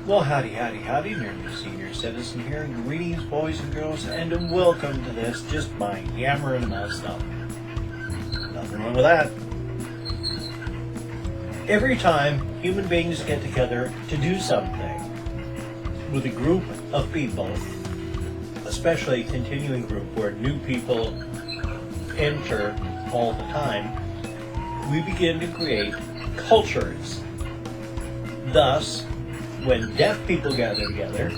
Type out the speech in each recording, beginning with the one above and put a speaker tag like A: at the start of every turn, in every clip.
A: Well, howdy, Nearly Senior Citizen here. Greetings, boys and girls, and welcome to this, just my yammering about stuff. Nothing wrong with that. Every time human beings get together to do something with a group of people, especially a continuing group where new people enter all the time, we begin to create cultures. Thus, when deaf people gather together,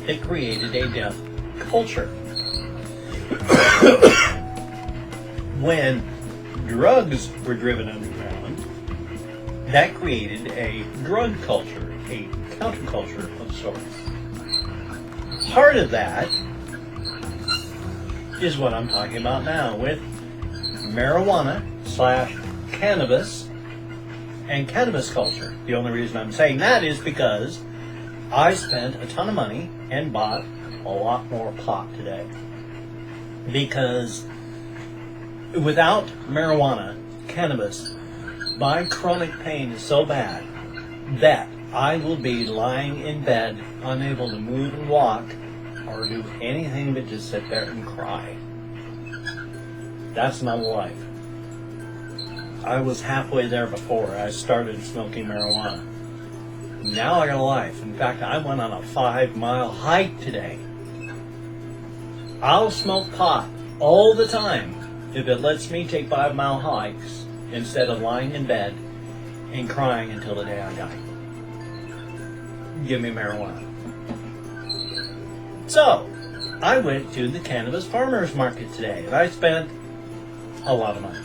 A: it created a deaf culture. When drugs were driven underground, that created a drug culture, a counterculture of sorts. Part of that is what I'm talking about now with marijuana/cannabis and cannabis culture. The only reason I'm saying that is because I spent a ton of money and bought a lot more pot today. Because without marijuana, cannabis, my chronic pain is so bad that I will be lying in bed, unable to move and walk, or do anything but just sit there and cry. That's not life. I was halfway there before I started smoking marijuana. Now I got a life. In fact, I went on a 5-mile hike today. I'll smoke pot all the time if it lets me take 5-mile hikes instead of lying in bed and crying until the day I die. Give me marijuana. So, I went to the cannabis farmers market today and I spent a lot of money.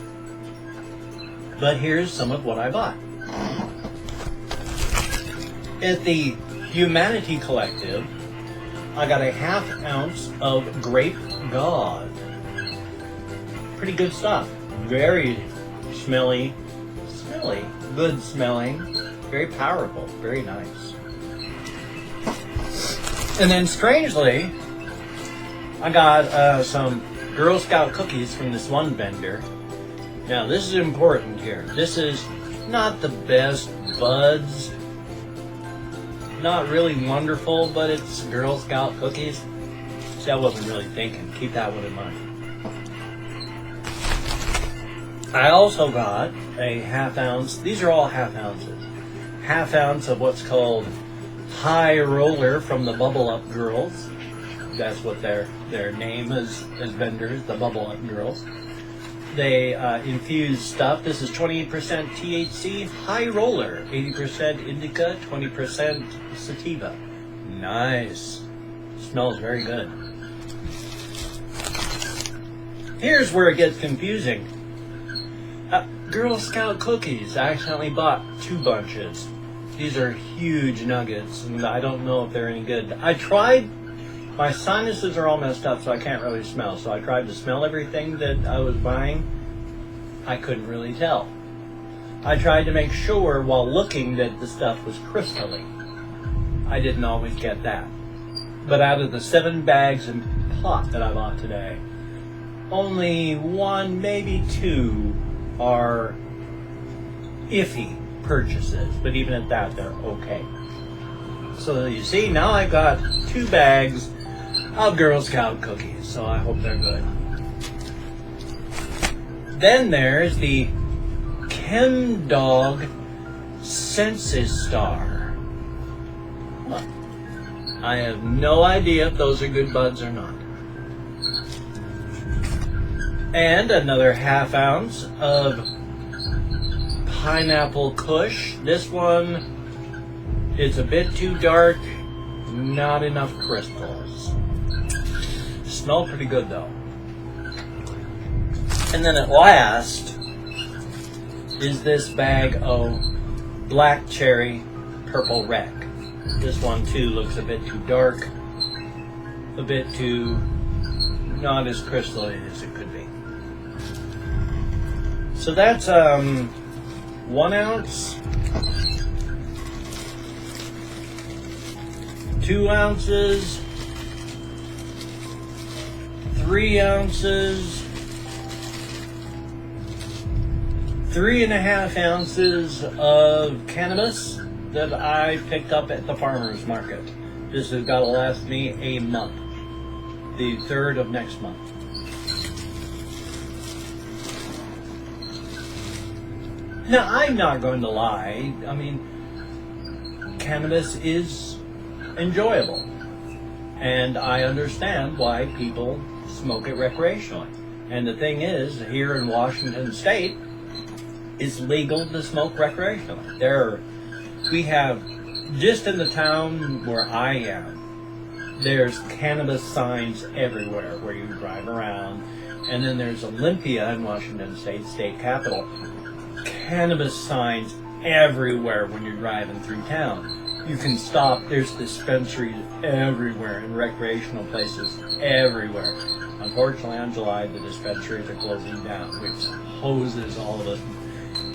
A: But here's some of what I bought. At the Humanity Collective, I got a 1/2 ounce of grape God. Pretty good stuff. Very smelly, good smelling, very powerful, very nice. And then strangely, I got some Girl Scout cookies from this one vendor. Now, this is important here. This is not the best buds. Not really wonderful, but it's Girl Scout cookies. See, I wasn't really thinking. Keep that one in mind. I also got a 1/2 ounce. These are all 1/2 ounces. 1/2 ounce of what's called High Roller from the Bubble Up Girls. That's what their name is as vendors, the Bubble Up Girls. They infuse stuff. This is 28% THC, high roller, 80% indica, 20% sativa. Nice. Smells very good. Here's where it gets confusing. Girl Scout cookies. I accidentally bought 2 bunches. These are huge nuggets, and I don't know if they're any good. I tried. My sinuses are all messed up, so I can't really smell. So I tried to smell everything that I was buying. I couldn't really tell. I tried to make sure while looking that the stuff was crystally. I didn't always get that. But out of the 7 bags and pot that I bought today, only 1, maybe 2 are iffy purchases. But even at that, they're okay. So you see, now I've got 2 bags of Girl Scout cookies, so I hope they're good. Then there's the Chem Dog Senses Star. I have no idea if those are good buds or not. And another 1/2 ounce of Pineapple Kush. This one is a bit too dark, not enough crystals. Smell pretty good though. And then at last is this bag of Black Cherry Purple Wreck. This one too looks a bit too dark, a bit too not as crystalline as it could be. So that's 1 ounce, 2 ounces, 3 ounces, 3.5 ounces of cannabis, that I picked up at the farmer's market. This has got to last me a month. The 3rd of next month. Now, I'm not going to lie. I mean, cannabis is enjoyable. And I understand why people smoke it recreationally. And the thing is, here in Washington State, it's legal to smoke recreationally. We have, just in the town where I am, there's cannabis signs everywhere where you drive around. And then there's Olympia in Washington State, state capital. Cannabis signs everywhere when you're driving through town. You can stop, there's dispensaries everywhere and recreational places everywhere. Unfortunately, on July, the dispensaries are closing down, which hoses all of us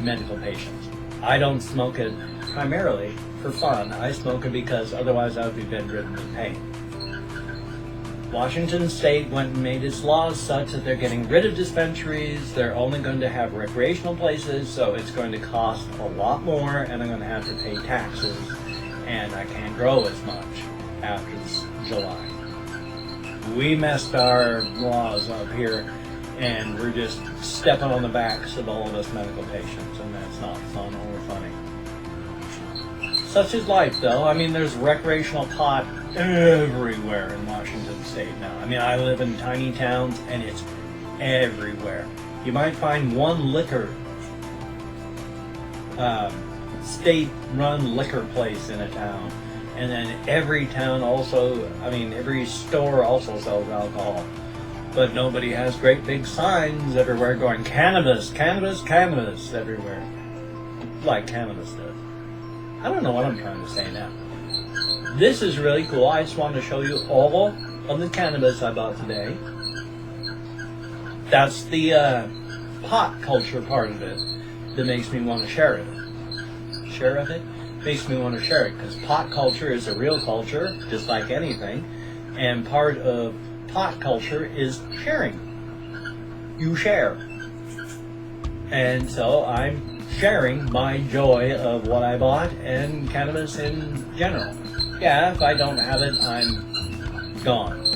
A: medical patients. I don't smoke it primarily for fun. I smoke it because otherwise I would be bedridden with pain. Washington State went and made its laws such that they're getting rid of dispensaries. They're only going to have recreational places, so it's going to cost a lot more, and I'm going to have to pay taxes, and I can't grow as much after July. We messed our laws up here, and we're just stepping on the backs of all of us medical patients, and that's not fun or funny. Such is life, though. I mean, there's recreational pot everywhere in Washington State now. I mean, I live in tiny towns, and it's everywhere. You might find one state-run liquor place in a town, and then every town also, I mean, every store also sells alcohol. But nobody has great big signs everywhere going, cannabis, cannabis, cannabis, everywhere. Like cannabis does. I don't know what I'm trying to say now. This is really cool. I just wanted to show you all of the cannabis I bought today. That's the pot culture part of it that makes me want to share it. Makes me want to share it, because pot culture is a real culture, just like anything, and part of pot culture is sharing. You share. And so I'm sharing my joy of what I bought and cannabis in general. Yeah, if I don't have it, I'm gone.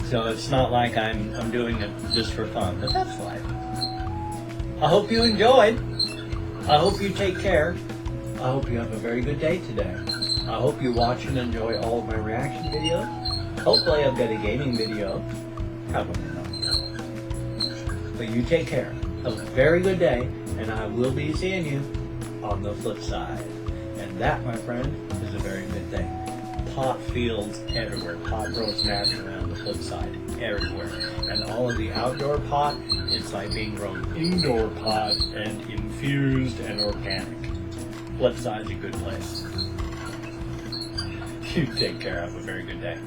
A: So it's not like I'm doing it just for fun, but that's life. I hope you enjoyed. I hope you take care. I hope you have a very good day today. I hope you watch and enjoy all of my reaction videos. Hopefully I've got a gaming video. Probably not. But you take care. Have a very good day, and I will be seeing you on the flip side. And that, my friend, is a very good thing. Pot fields everywhere. Pot grows naturally on the flip side everywhere. And all of the outdoor pot, it's like being grown indoor pot and infused and organic. Flip side's a good place. You take care. Have a very good day.